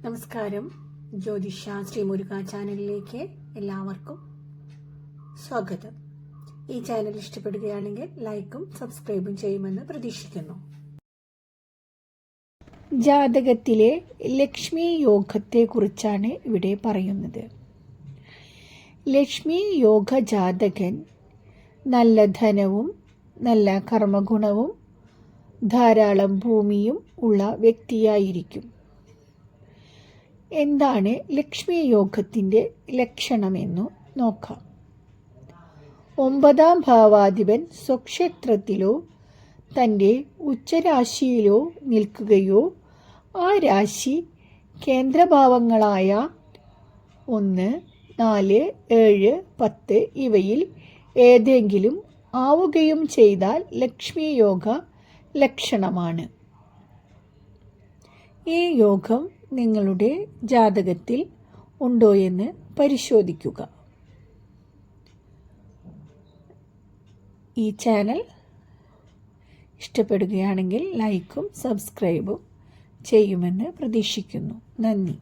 നമസ്കാരം. ജ്യോതിഷ ശ്രീമുരുക ചാനലിലേക്ക് എല്ലാവർക്കും സ്വാഗതം. ഈ ചാനൽ ഇഷ്ടപ്പെടുകയാണെങ്കിൽ ലൈക്കും സബ്സ്ക്രൈബും ചെയ്യുമെന്ന് പ്രതീക്ഷിക്കുന്നു. ജാതകത്തിലെ ലക്ഷ്മി യോഗത്തെക്കുറിച്ചാണ് ഇവിടെ പറയുന്നത്. ലക്ഷ്മി യോഗ ജാതകൻ നല്ല ധനവും നല്ല കർമ്മഗുണവും ധാരാളം ഭൂമിയും ഉള്ള വ്യക്തിയായിരിക്കും. എന്താണ് ലക്ഷ്മി യോഗത്തിൻ്റെ ലക്ഷണമെന്നു നോക്കാം. 9ാം ഭാവാധിപൻ സ്വക്ഷേത്രത്തിലോ തൻ്റെ ഉച്ചരാശിയിലോ നിൽക്കുകയോ ആ രാശി കേന്ദ്രഭാവങ്ങളായ 1, 4, 7, 10 ഇവയിൽ ഏതെങ്കിലും ആവുകയും ചെയ്താൽ ലക്ഷ്മി യോഗ ലക്ഷണമാണ്. ഈ യോഗം നിങ്ങളുടെ ജാതകത്തിൽ ഉണ്ടോയെന്ന് പരിശോധിക്കുക. ഈ ചാനൽ ഇഷ്ടപ്പെടുകയാണെങ്കിൽ ലൈക്കും സബ്സ്ക്രൈബും ചെയ്യുമെന്ന് പ്രതീക്ഷിക്കുന്നു. നന്ദി.